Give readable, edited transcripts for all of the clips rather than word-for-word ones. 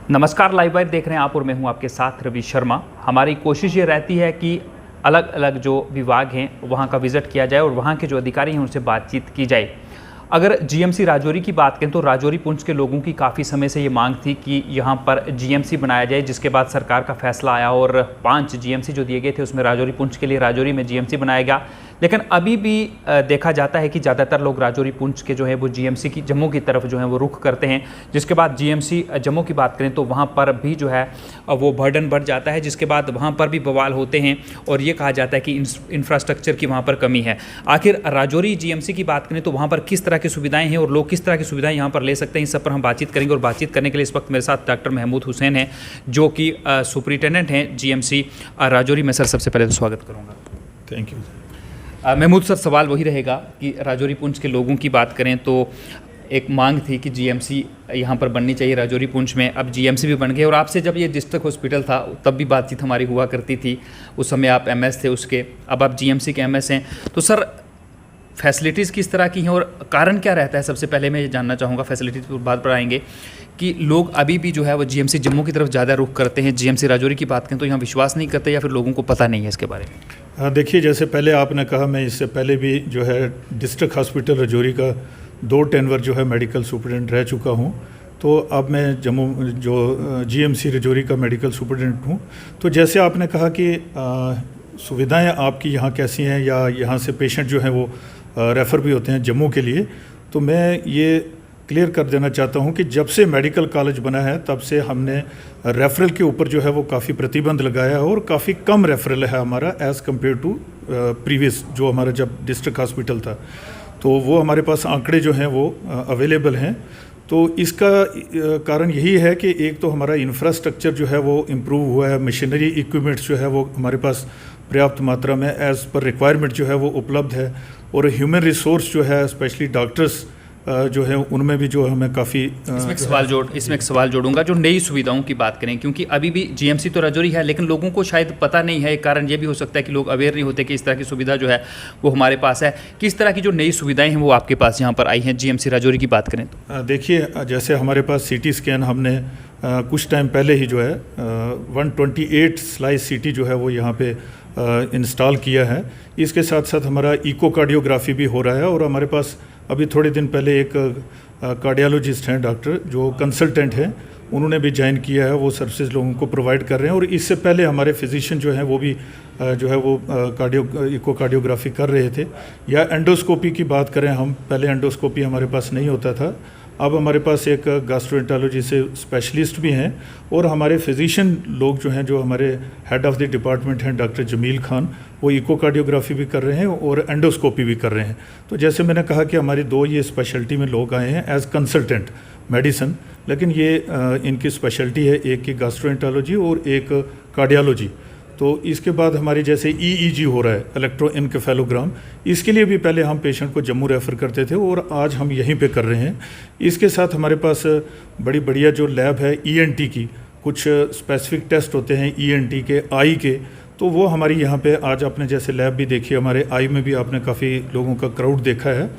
नमस्कार, live wire देख रहे हैं आप और मैं हूं आपके साथ रवि शर्मा। हमारी कोशिश ये रहती है कि अलग अलग जो विभाग हैं वहां का विजिट किया जाए और वहां के जो अधिकारी हैं उनसे बातचीत की जाए। अगर जीएमसी राजौरी की बात करें तो राजौरी पुंछ के लोगों की काफ़ी समय से ये मांग थी कि यहाँ पर जीएमसी बनाया जाए, जिसके बाद सरकार का फैसला आया और 5 जीएमसी जो दिए गए थे उसमें राजौरी पुंछ के लिए राजौरी में जीएमसी बनाया गया। लेकिन अभी भी देखा जाता है कि ज़्यादातर लोग राजौरी पुंछ के जो है वो जीएमसी की जम्मू की तरफ जो है वो रुख करते हैं। जिसके बाद जीएमसी जम्मू की बात करें तो वहाँ पर भी जो है वो बर्डन बढ़ जाता है, जिसके बाद वहाँ पर भी बवाल होते हैं और ये कहा जाता है कि इंफ्रास्ट्रक्चर की वहाँ पर कमी है। आखिर राजौरी जीएमसी की बात करें तो वहाँ पर किस तरह की सुविधाएं हैं और लोग किस तरह की सुविधाएं यहाँ पर ले सकते हैं, इस सब पर हम बातचीत करेंगे। और बातचीत करने के लिए इस वक्त मेरे साथ डॉक्टर महमूद हुसैन हैं जो कि सुपरिटेंडेंट हैं जीएमसी राजौरी में। सर, सबसे पहले तो स्वागत करूँगा। Thank you. महमूद सर, सवाल वही रहेगा कि राजौरी पुंछ के लोगों की बात करें तो एक मांग थी कि जीएमसी यहाँ पर बननी चाहिए राजौरी पुंछ में। अब जीएमसी भी बन गए और आपसे जब ये डिस्ट्रिक्ट हॉस्पिटल था तब भी बातचीत हमारी हुआ करती थी। उस समय आप एमएस थे उसके, अब आप जीएमसी के एमएस हैं। तो सर, फैसिलिटीज़ किस तरह की हैं और कारण क्या रहता है? सबसे पहले मैं ये जानना चाहूँगा, फैसिलिटीज़ पर बात पर आएंगे, कि लोग अभी भी जो है वो जीएमसी जम्मू की तरफ ज़्यादा रुख करते हैं। जीएमसी राजौरी की बात करें तो यहाँ विश्वास नहीं करते या फिर लोगों को पता नहीं है इसके बारे में? देखिए, जैसे पहले आपने कहा, मैं इससे पहले भी जो है डिस्ट्रिक्ट हॉस्पिटल राजौरी का 2 टेनवर जो है मेडिकल सुपरिटेंडेंट रह चुका हूँ। तो अब मैं जम्मू जो जीएमसी राजौरी का मेडिकल सुपरिटेंडेंट हूँ। तो जैसे आपने कहा कि सुविधाएं आपकी यहाँ कैसी हैं या यहाँ से पेशेंट जो है वो रेफ़र भी होते हैं जम्मू के लिए, तो मैं ये क्लियर कर देना चाहता हूँ कि जब से मेडिकल कॉलेज बना है तब से हमने रेफरल के ऊपर जो है वो काफ़ी प्रतिबंध लगाया है और काफ़ी कम रेफरल है हमारा एज़ कम्पेयर टू प्रीवियस जो हमारा जब डिस्ट्रिक्ट हॉस्पिटल था। तो वो हमारे पास आंकड़े जो हैं वो अवेलेबल हैं। तो इसका कारण यही है कि एक तो हमारा इंफ्रास्ट्रक्चर जो है वो इम्प्रूव हुआ है, मशीनरी इक्विपमेंट्स जो है वो हमारे पास पर्याप्त मात्रा में एज़ पर रिक्वायरमेंट जो है वो उपलब्ध है, और ह्यूमन रिसोर्स जो है स्पेशली डॉक्टर्स जो है उनमें भी जो हमें काफ़ी इसमें एक सवाल जोड़ूंगा। जो नई सुविधाओं की बात करें, क्योंकि अभी भी जीएमसी तो राजौरी है लेकिन लोगों को शायद पता नहीं है। एक कारण ये भी हो सकता है कि लोग अवेयर नहीं होते कि इस तरह की सुविधा जो है वो हमारे पास है। किस तरह की जो नई सुविधाएं हैं वो आपके पास यहाँ पर आई हैं जीएमसी राजौरी की बात करें तो? देखिए, जैसे हमारे पास CT स्कैन हमने कुछ टाइम पहले ही जो है 128 स्लाइस CT जो है वो यहाँ पे इंस्टॉल किया है। इसके साथ साथ हमारा इकोकार्डियोग्राफी भी हो रहा है, और हमारे पास अभी थोड़े दिन पहले एक कार्डियोलॉजिस्ट हैं डॉक्टर जो कंसल्टेंट हैं, उन्होंने भी ज्वाइन किया है। वो सर्विसेज लोगों को प्रोवाइड कर रहे हैं। और इससे पहले हमारे फिजिशियन जो हैं वो भी जो है वो इकोकार्डियोग्राफी कर रहे थे। या एंडोस्कोपी की बात करें, हम पहले एंडोस्कोपी हमारे पास नहीं होता था, अब हमारे पास एक गैस्ट्रोएंटरोलॉजी से स्पेशलिस्ट भी हैं। और हमारे फिजिशियन लोग जो हैं, जो हमारे हेड ऑफ़ द डिपार्टमेंट हैं डॉक्टर जमील खान, वो इकोकार्डियोग्राफी भी कर रहे हैं और एंडोस्कोपी भी कर रहे हैं। तो जैसे मैंने कहा कि हमारी 2 ये स्पेशलिटी में लोग आए हैं एज़ कंसल्टेंट मेडिसिन, लेकिन ये इनकी स्पेशलिटी है, एक की गैस्ट्रोएंटरोलॉजी और एक कार्डियोलॉजी। तो इसके बाद हमारी जैसे EEG हो रहा है, इलेक्ट्रोएन्केफेलोग्राम, इसके लिए भी पहले हम पेशेंट को जम्मू रेफ़र करते थे और आज हम यहीं पे कर रहे हैं। इसके साथ हमारे पास बड़ी बढ़िया जो लैब है ENT की, कुछ स्पेसिफिक टेस्ट होते हैं ENT के, आई के, तो वो हमारी यहाँ पे आज आपने जैसे लैब भी देखी, हमारे आई में भी आपने काफ़ी लोगों का क्राउड देखा है।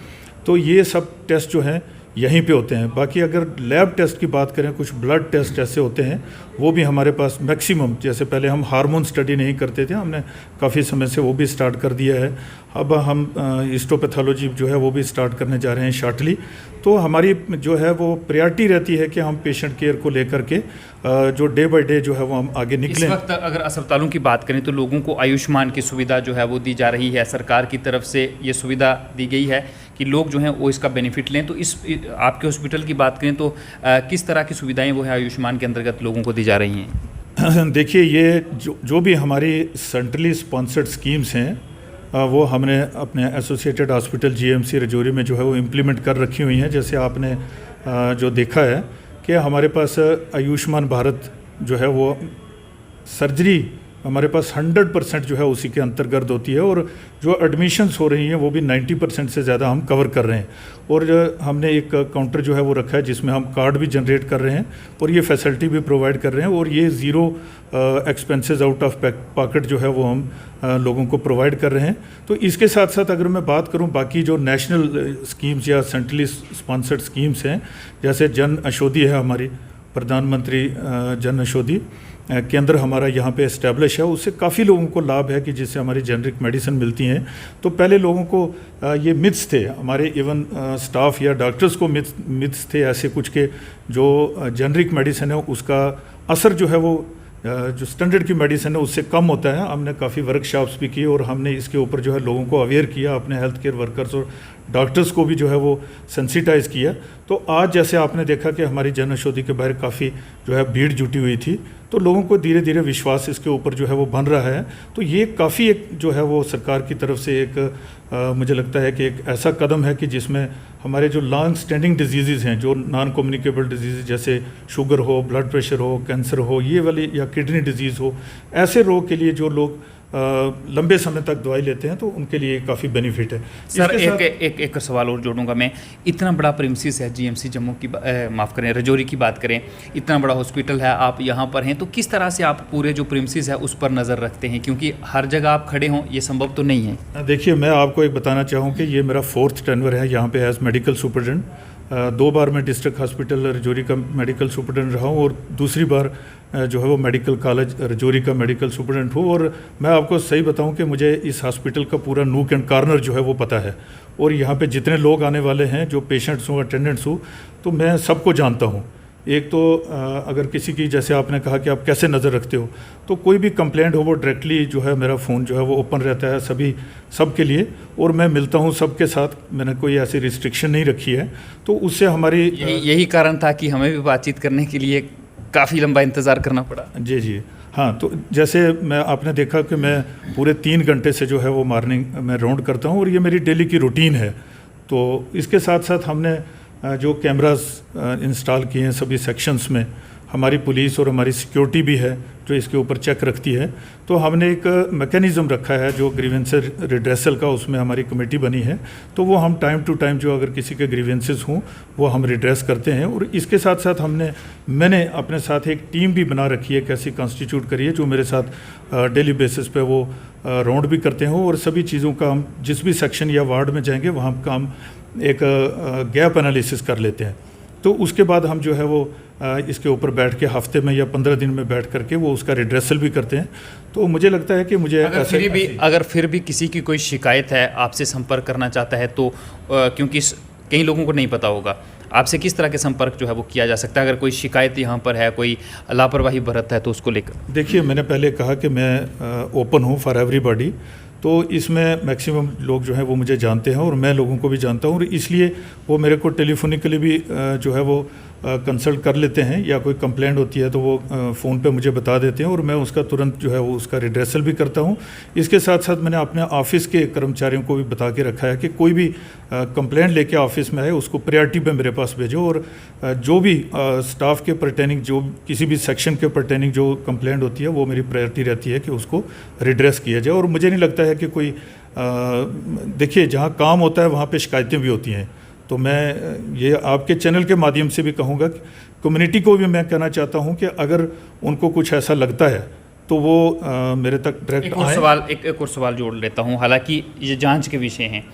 तो ये सब टेस्ट जो हैं यहीं पे होते हैं। बाकी अगर लैब टेस्ट की बात करें, कुछ ब्लड टेस्ट ऐसे होते हैं, वो भी हमारे पास मैक्सिमम, जैसे पहले हम हार्मोन स्टडी नहीं करते थे, हमने काफ़ी समय से वो भी स्टार्ट कर दिया है। अब हम हिस्टोपैथोलॉजी जो है वो भी स्टार्ट करने जा रहे हैं शॉर्टली। तो हमारी जो है वो प्रायोरिटी रहती है कि हम पेशेंट केयर को लेकर के जो डे बाय डे जो है वो हम आगे निकलें। इस वक्त अगर अस्पतालों की बात करें तो लोगों को आयुष्मान की सुविधा जो है वो दी जा रही है, सरकार की तरफ से ये सुविधा दी गई है कि लोग जो हैं वो इसका बेनिफिट लें। तो इस आपके हॉस्पिटल की बात करें तो किस तरह की सुविधाएं वो है आयुष्मान के अंतर्गत लोगों को दी जा रही हैं? देखिए, ये जो भी हमारी सेंट्रली स्पॉन्सर्ड स्कीम्स हैं वो हमने अपने एसोसिएटेड हॉस्पिटल जीएमसी राजौरी में जो है वो इम्प्लीमेंट कर रखी हुई हैं। जैसे आपने जो देखा है कि हमारे पास आयुष्मान भारत जो है वो सर्जरी हमारे पास 100% जो है उसी के अंतर्गत होती है, और जो एडमिशन्स हो रही हैं वो भी 90% से ज़्यादा हम कवर कर रहे हैं। और हमने एक काउंटर जो है वो रखा है जिसमें हम कार्ड भी जनरेट कर रहे हैं और ये फैसिलिटी भी प्रोवाइड कर रहे हैं, और ये zero expenses out of pocket जो है वो हम लोगों को प्रोवाइड कर रहे हैं। तो इसके साथ साथ अगर मैं बात करूं बाकी जो नेशनल स्कीम्स या सेंट्रली स्पॉन्सर्ड स्कीम्स हैं, जैसे जन औषधि है हमारी प्रधानमंत्री जन औषधि केंद्र हमारा यहाँ पे इस्टेब्लिश है, उससे काफ़ी लोगों को लाभ है कि जिससे हमारी जेनरिक मेडिसिन मिलती हैं। तो पहले लोगों को ये मिथ्स थे, हमारे इवन स्टाफ या डॉक्टर्स को मिथ्स थे ऐसे कुछ के जो जेनरिक मेडिसिन है उसका असर जो है वो जो स्टैंडर्ड की मेडिसिन है उससे कम होता है। हमने काफ़ी वर्कशॉप्स भी किए और हमने इसके ऊपर जो है लोगों को अवेयर किया, अपने हेल्थ केयर वर्कर्स और डॉक्टर्स को भी जो है वो सेंसिटाइज किया। तो आज जैसे आपने देखा कि हमारी जन औषधि के बाहर काफ़ी जो है भीड़ जुटी हुई थी, तो लोगों को धीरे धीरे विश्वास इसके ऊपर जो है वो बन रहा है। तो ये काफ़ी एक जो है वो सरकार की तरफ से एक मुझे लगता है कि एक ऐसा कदम है कि जिसमें हमारे जो लॉन्ग स्टैंडिंग डिजीज़ हैं, जो नॉन कम्युनिकेबल डिजीज़ जैसे शुगर हो, ब्लड प्रेशर हो, कैंसर हो, ये वाली या किडनी डिजीज़ हो, ऐसे रोग के लिए जो लोग लंबे समय तक दवाई लेते हैं तो उनके लिए काफ़ी बेनिफिट है। सर एक सवाल और जोड़ूंगा मैं, इतना बड़ा प्रीमिसेस है जीएमसी जम्मू की, माफ़ करें रजौरी की बात करें, इतना बड़ा हॉस्पिटल है, आप यहाँ पर हैं, तो किस तरह से आप पूरे जो प्रीमिसेस है उस पर नज़र रखते हैं, क्योंकि हर जगह आप खड़े हों ये संभव तो नहीं है। देखिए, मैं आपको एक बताना चाहूँ कि ये मेरा 4th टेन्योर है यहाँ पे एज मेडिकल सुपरडेंट। 2 बार मैं डिस्ट्रिक्ट हॉस्पिटल रजौरी का मेडिकल सुपरडेंट रहा हूँ और दूसरी बार जो है वो मेडिकल कॉलेज रजौरी का मेडिकल सुपरडेंट हूँ। और मैं आपको सही बताऊँ कि मुझे इस हॉस्पिटल का पूरा नूक एंड कॉर्नर जो है वो पता है, और यहाँ पे जितने लोग आने वाले हैं, जो पेशेंट्स हों, अटेंडेंट्स हों, तो मैं सबको जानता हूँ। एक तो अगर किसी की, जैसे आपने कहा कि आप कैसे नज़र रखते हो, तो कोई भी कंप्लेंट हो वो डायरेक्टली जो है मेरा फ़ोन जो है वो ओपन रहता है सबके लिए, और मैं मिलता हूँ सबके साथ, मैंने कोई ऐसी रिस्ट्रिक्शन नहीं रखी है। तो उससे हमारी यही कारण था कि हमें भी बातचीत करने के लिए काफ़ी लंबा इंतज़ार करना पड़ा। जी हाँ। तो जैसे आपने देखा कि मैं पूरे 3 घंटे से जो है वो मॉर्निंग में राउंड करता हूँ और ये मेरी डेली की रूटीन है। तो इसके साथ साथ हमने जो कैमरास इंस्टॉल किए हैं सभी सेक्शंस में, हमारी पुलिस और हमारी सिक्योरिटी भी है जो इसके ऊपर चेक रखती है। तो हमने एक मैकेनिज़्म रखा है जो ग्रीवेंसर रिड्रेसल का, उसमें हमारी कमेटी बनी है। तो वो हम टाइम टू टाइम जो अगर किसी के ग्रीवेंसेस हों वो हम रिड्रेस करते हैं। और इसके साथ साथ मैंने अपने साथ एक टीम भी बना रखी है, कैसी कॉन्स्टिट्यूट करी है, जो मेरे साथ डेली बेसिस पे वो राउंड भी करते हो, और सभी चीज़ों का हम जिस भी सेक्शन या वार्ड में जाएंगे वहाँ का हम एक गैप एनालिसिस कर लेते हैं। तो उसके बाद हम जो है वो इसके ऊपर बैठ के हफ्ते में या 15 दिन में बैठ करके वो उसका रिड्रेसल भी करते हैं। तो मुझे लगता है कि मुझे अगर फिर भी किसी की कोई शिकायत है, आपसे संपर्क करना चाहता है, तो क्योंकि कई लोगों को नहीं पता होगा, आपसे किस तरह के संपर्क जो है वो किया जा सकता है अगर कोई शिकायत यहाँ पर है, कोई लापरवाही बरतता है तो उसको लेकर? देखिए, मैंने पहले कहा कि मैं ओपन हूँ फॉर एवरीबॉडी, तो इसमें मैक्सिमम लोग जो हैं वो मुझे जानते हैं और मैं लोगों को भी जानता हूँ, और इसलिए वो मेरे को टेलीफोनिकली भी जो है वो कंसल्ट कर लेते हैं, या कोई कंप्लेंट होती है तो वो फ़ोन पे मुझे बता देते हैं और मैं उसका तुरंत जो है वो उसका रिड्रेसल भी करता हूँ। इसके साथ साथ मैंने अपने ऑफिस के कर्मचारियों को भी बता के रखा है कि कोई भी कंप्लेंट लेके ऑफिस में आए उसको प्रायोरिटी पे मेरे पास भेजो, और जो भी स्टाफ के परटेनिंग, जो किसी भी सेक्शन के परटेनिंग जो कंप्लेंट होती है वो मेरी प्रायोरिटी रहती है कि उसको रिड्रेस किया जाए। और मुझे नहीं लगता है कि कोई देखिए, जहाँ काम होता है वहाँ पे शिकायतें भी होती हैं। तो मैं ये आपके चैनल के माध्यम से भी कहूँगा कि कम्युनिटी को भी मैं कहना चाहता हूँ कि अगर उनको कुछ ऐसा लगता है तो वो मेरे तक डायरेक्ट एक और सवाल जोड़ लेता हूँ। हालांकि ये जांच के विषय हैं,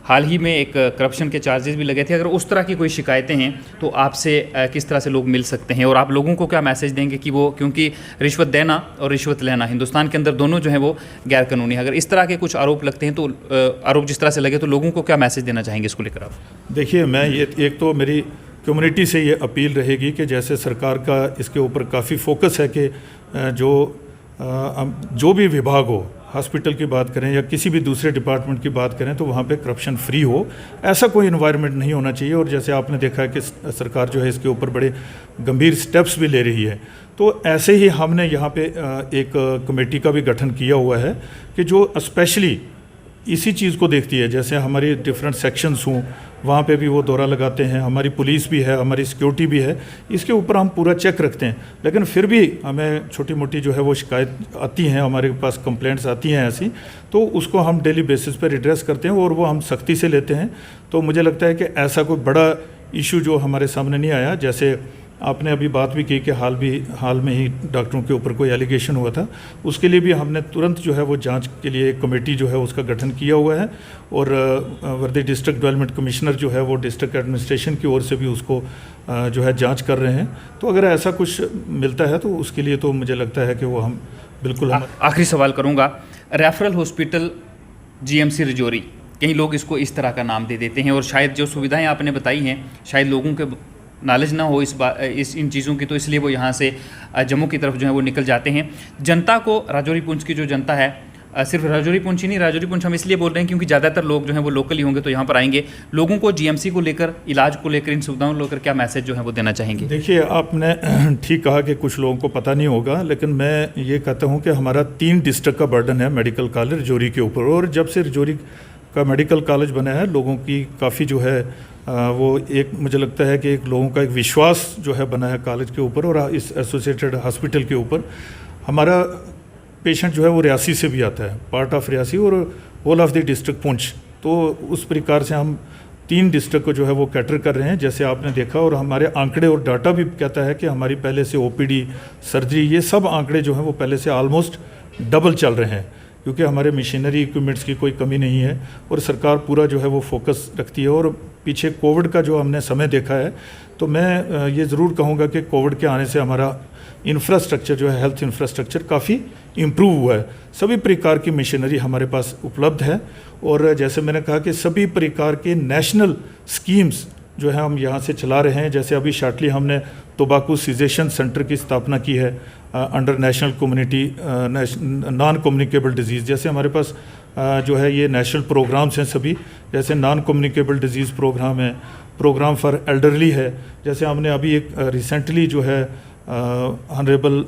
हाल ही में एक करप्शन के चार्जेस भी लगे थे। अगर उस तरह की कोई शिकायतें हैं तो आपसे किस तरह से लोग मिल सकते हैं, और आप लोगों को क्या मैसेज देंगे कि वो, क्योंकि रिश्वत देना और रिश्वत लेना हिंदुस्तान के अंदर दोनों जो है वो गैर कानूनी है, अगर इस तरह के कुछ आरोप लगते हैं तो आरोप जिस तरह से लगे तो लोगों को क्या मैसेज देना चाहेंगे इसको लेकर आप? देखिए, मैं ये एक तो मेरी कम्युनिटी से ये अपील रहेगी कि जैसे सरकार का इसके ऊपर काफ़ी फोकस है कि जो भी विभाग हो, हॉस्पिटल की बात करें या किसी भी दूसरे डिपार्टमेंट की बात करें, तो वहाँ पे करप्शन फ्री हो, ऐसा कोई इन्वायरमेंट नहीं होना चाहिए। और जैसे आपने देखा है कि सरकार जो है इसके ऊपर बड़े गंभीर स्टेप्स भी ले रही है। तो ऐसे ही हमने यहाँ पे एक कमेटी का भी गठन किया हुआ है कि जो स्पेशली इसी चीज़ को देखती है। जैसे हमारी डिफरेंट सेक्शंस हों, वहाँ पे भी वो दौरा लगाते हैं, हमारी पुलिस भी है, हमारी सिक्योरिटी भी है, इसके ऊपर हम पूरा चेक रखते हैं। लेकिन फिर भी हमें छोटी मोटी जो है वो शिकायत आती हैं, हमारे पास कंप्लेंट्स आती हैं ऐसी, तो उसको हम डेली बेसिस पर रिड्रेस करते हैं और वो हम सख्ती से लेते हैं। तो मुझे लगता है कि ऐसा कोई बड़ा इशू जो हमारे सामने नहीं आया। जैसे आपने अभी बात भी की कि हाल में ही डॉक्टरों के ऊपर कोई एलिगेशन हुआ था, उसके लिए भी हमने तुरंत जो है वो जांच के लिए एक कमेटी जो है उसका गठन किया हुआ है और वर्दी डिस्ट्रिक्ट डेवलपमेंट कमिश्नर जो है वो डिस्ट्रिक्ट एडमिनिस्ट्रेशन की ओर से भी उसको जो है जांच कर रहे हैं। तो अगर ऐसा कुछ मिलता है तो उसके लिए तो मुझे लगता है कि वो हम बिल्कुल आखिरी सवाल करूँगा, रेफरल हॉस्पिटल जीएमसी रजौरी, कई लोग इसको इस तरह का नाम दे देते हैं और शायद जो सुविधाएं आपने बताई हैं शायद लोगों के नॉलेज ना हो इन चीज़ों की, तो इसलिए वो यहाँ से जम्मू की तरफ जो है वो निकल जाते हैं। जनता को, राजौरी पुंछ की जो जनता है, सिर्फ राजौरी पुंछ ही नहीं, राजौरी पुंछ हम इसलिए बोल रहे हैं क्योंकि ज़्यादातर लोग जो हैं वो लोकल ही होंगे तो यहाँ पर आएंगे। लोगों को जीएमसी को लेकर, इलाज को लेकर, इन सुविधाओं को लेकर क्या मैसेज जो है वो देना चाहेंगे? देखिए, आपने ठीक कहा कि कुछ लोगों को पता नहीं होगा, लेकिन मैं ये कहता हूँ कि हमारा 3 डिस्ट्रिक्ट का बर्डन है मेडिकल कॉलेज रजौरी के ऊपर, और जब से रजौरी का मेडिकल कॉलेज बना है लोगों की काफ़ी जो है वो एक, मुझे लगता है कि एक लोगों का एक विश्वास जो है बना है कॉलेज के ऊपर और इस एसोसिएटेड हॉस्पिटल के ऊपर। हमारा पेशेंट जो है वो रियासी से भी आता है, पार्ट ऑफ रियासी और whole of the district Poonch, तो उस प्रकार से हम 3 डिस्ट्रिक्ट को जो है वो कैटर कर रहे हैं जैसे आपने देखा। और हमारे आंकड़े और डाटा भी कहता है कि हमारी पहले से ओपीडी, सर्जरी, ये सब आंकड़े जो हैं वो पहले से ऑलमोस्ट डबल चल रहे हैं, क्योंकि हमारे मशीनरी इक्विपमेंट्स की कोई कमी नहीं है और सरकार पूरा जो है वो फोकस रखती है। और पीछे कोविड का जो हमने समय देखा है, तो मैं ये ज़रूर कहूँगा कि कोविड के आने से हमारा इंफ्रास्ट्रक्चर जो है, हेल्थ इंफ्रास्ट्रक्चर काफ़ी इम्प्रूव हुआ है। सभी प्रकार की मशीनरी हमारे पास उपलब्ध है और जैसे मैंने कहा कि सभी प्रकार के नेशनल स्कीम्स जो है हम यहाँ से चला रहे हैं। जैसे अभी शॉर्टली हमने टोबैको सीजेशन सेंटर की स्थापना की है under national community non communicable disease. जैसे हमारे पास जो है ये नेशनल प्रोग्राम्स हैं सभी, जैसे नॉन कम्युनिकेबल डिजीज़ प्रोग्राम है, प्रोग्राम फॉर एल्डरली है। जैसे हमने अभी एक रिसेंटली जो है ऑनरेबल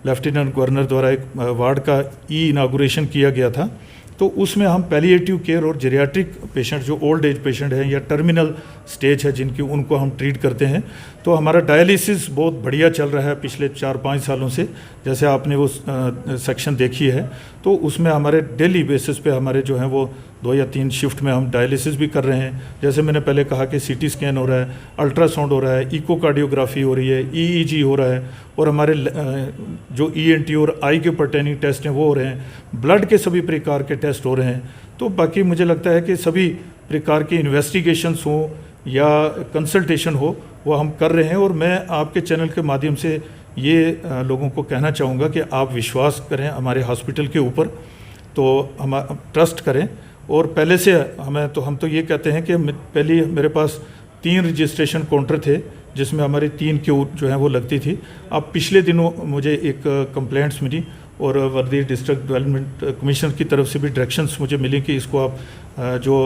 लेफ्टिनेंट गवर्नर द्वारा एक वार्ड का इनागुरेशन किया गया था, तो उसमें हम पैलिएटिव केयर और जेरियाट्रिक पेशेंट जो ओल्ड एज पेशेंट हैं या टर्मिनल स्टेज है जिनकी, उनको हम ट्रीट करते हैं। तो हमारा डायलिसिस बहुत बढ़िया चल रहा है पिछले 4-5 सालों से। जैसे आपने वो सेक्शन देखी है, तो उसमें हमारे डेली बेसिस पे हमारे जो हैं वो 2 या 3 शिफ्ट में हम डायलिसिस भी कर रहे हैं। जैसे मैंने पहले कहा कि सीटी स्कैन हो रहा है, अल्ट्रासाउंड हो रहा है, इकोकार्डियोग्राफी हो रही है, ईईजी हो रहा है, और हमारे जो ईएनटी और आई के पर्टेनिंग टेस्ट हैं वो हो रहे हैं, ब्लड के सभी प्रकार के टेस्ट हो रहे हैं। तो बाकी मुझे लगता है कि सभी प्रकार की इन्वेस्टिगेशंस हो या कंसल्टेशन हो वो हम कर रहे हैं। और मैं आपके चैनल के माध्यम से ये लोगों को कहना चाहूँगा कि आप विश्वास करें हमारे हॉस्पिटल के ऊपर, तो हम ट्रस्ट करें। और पहले से हम तो ये कहते हैं कि पहले मेरे पास 3 रजिस्ट्रेशन काउंटर थे जिसमें हमारी 3 क्यू जो है वो लगती थी। अब पिछले दिनों मुझे एक कंप्लेंट्स मिली और वर्दी डिस्ट्रिक्ट डेवलपमेंट कमिश्नर की तरफ से भी डायरेक्शंस मुझे मिली कि इसको आप जो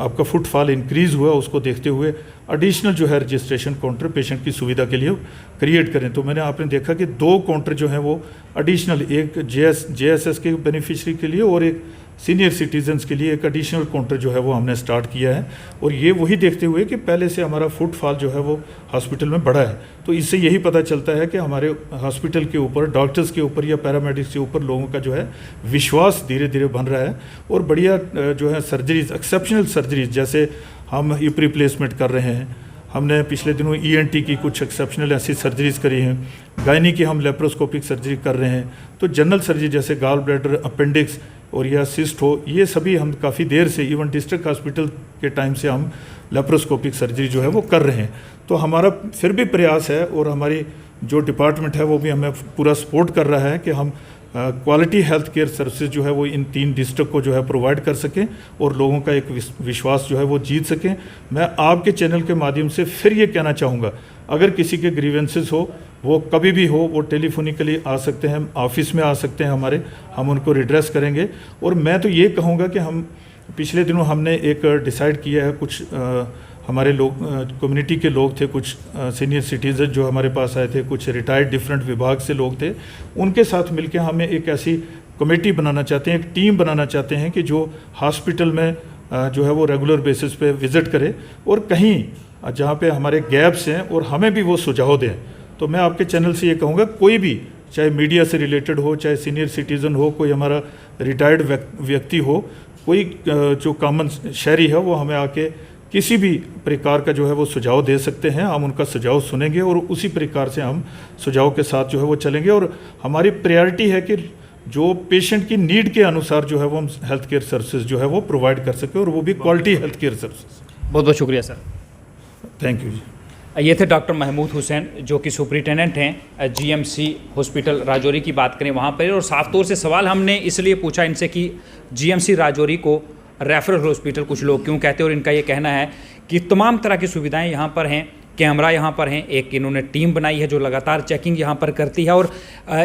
आपका फुटफॉल इंक्रीज़ हुआ उसको देखते हुए एडिशनल जो है रजिस्ट्रेशन काउंटर पेशेंट की सुविधा के लिए क्रिएट करें। तो आपने देखा कि 2 काउंटर जो हैं वो एडिशनल, एक जेएसएस के बेनिफिशरी के लिए और एक सीनियर सिटीजन्स के लिए एक एडिशनल काउंटर जो है वो हमने स्टार्ट किया है। और ये वही देखते हुए कि पहले से हमारा फुटफॉल जो है वो हॉस्पिटल में बढ़ा है। तो इससे यही पता चलता है कि हमारे हॉस्पिटल के ऊपर, डॉक्टर्स के ऊपर या पैरामेडिक्स के ऊपर लोगों का जो है विश्वास धीरे धीरे बन रहा है। और बढ़िया जो है सर्जरीज, एक्सेप्शनल सर्जरीज, जैसे हम हिप रिप्लेसमेंट कर रहे हैं, हमने पिछले दिनों ईएनटी की कुछ एक्सेप्शनल ऐसी सर्जरीज करी हैं, गायनी की हम लेप्रोस्कोपिक सर्जरी कर रहे हैं। तो जनरल सर्जरी जैसे गाल ब्लैडर, अपेंडिक्स और या सिस्ट हो, ये सभी हम काफ़ी देर से, इवन डिस्ट्रिक्ट हॉस्पिटल के टाइम से हम लेप्रोस्कोपिक सर्जरी जो है वो कर रहे हैं। तो हमारा फिर भी प्रयास है और हमारी जो डिपार्टमेंट है वो भी हमें पूरा सपोर्ट कर रहा है कि हम क्वालिटी हेल्थ केयर सर्विसेज जो है वो इन 3 डिस्ट्रिक्ट को जो है प्रोवाइड कर सकें और लोगों का एक विश्वास जो है वो जीत सकें। मैं आपके चैनल के माध्यम से फिर ये कहना चाहूँगा, अगर किसी के ग्रीवेंसेस हो वो कभी भी हो, वो टेलीफोनिकली आ सकते हैं, ऑफिस में आ सकते हैं हमारे, हम उनको रिड्रेस करेंगे। और मैं तो ये कहूँगा कि हम पिछले दिनों हमने एक डिसाइड किया है, कुछ हमारे लोग कम्युनिटी के लोग थे, कुछ सीनियर सिटीजन जो हमारे पास आए थे, कुछ रिटायर्ड डिफरेंट विभाग से लोग थे, उनके साथ मिलकर हमें एक ऐसी कमेटी बनाना चाहते हैं, एक टीम बनाना चाहते हैं कि जो हॉस्पिटल में जो है वो रेगुलर बेसिस पे विज़िट करे और कहीं जहाँ पे हमारे गैप्स हैं और हमें भी वो सुझाव दें। तो मैं आपके चैनल से ये कहूँगा, कोई भी, चाहे मीडिया से रिलेटेड हो, चाहे सीनियर सिटीज़न हो, कोई हमारा रिटायर्ड व्यक्ति हो, कोई जो कॉमन शहरी है, वो हमें आके किसी भी प्रकार का जो है वो सुझाव दे सकते हैं। हम उनका सुझाव सुनेंगे और उसी प्रकार से हम सुझाव के साथ जो है वो चलेंगे। और हमारी प्रायोरिटी है कि जो पेशेंट की नीड के अनुसार जो है वो हम हेल्थ केयर सर्विसेज जो है वो प्रोवाइड कर सकें, और वो भी क्वालिटी हेल्थ केयर सर्विसेज। बहुत बहुत शुक्रिया सर। थैंक यू जी। ये थे डॉक्टर महमूद हुसैन, जो कि सुपरिटेंडेंट हैं जीएमसी हॉस्पिटल राजौरी की बात करें वहाँ पर। और साफ तौर से सवाल हमने इसलिए पूछा इनसे कि जीएमसी राजौरी को रेफरल हॉस्पिटल कुछ लोग क्यों कहते हैं, और इनका ये कहना है कि तमाम तरह की सुविधाएं यहाँ पर हैं, कैमरा यहाँ पर हैं, एक इन्होंने टीम बनाई है जो लगातार चेकिंग यहाँ पर करती है। और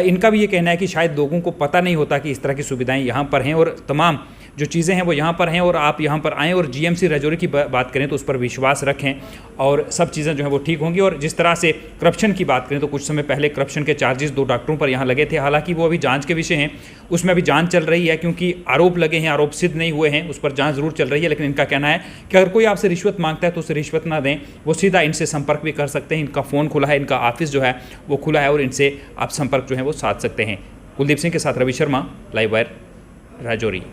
इनका भी ये कहना है कि शायद लोगों को पता नहीं होता कि इस तरह की सुविधाएं यहाँ पर हैं और तमाम जो चीज़ें हैं वो यहाँ पर हैं, और आप यहाँ पर आएँ और जीएमसी राजौरी की बात करें तो उस पर विश्वास रखें और सब चीज़ें जो है वो ठीक होंगी। और जिस तरह से करप्शन की बात करें तो कुछ समय पहले करप्शन के चार्जेस 2 डॉक्टरों पर यहाँ लगे थे, हालांकि वो अभी जांच के विषय हैं, उसमें अभी जांच चल रही है, क्योंकि आरोप लगे हैं, आरोप सिद्ध नहीं हुए हैं, उस पर जांच जरूर चल रही है। लेकिन इनका कहना है कि अगर कोई आपसे रिश्वत मांगता है तो उसे रिश्वत ना दें, वो सीधा इनसे संपर्क भी कर सकते हैं। इनका फ़ोन खुला है, इनका ऑफिस जो है वो खुला है और इनसे आप संपर्क जो है वो साध सकते हैं। कुलदीप सिंह के साथ रवि शर्मा, लाइव वायर, राजौरी।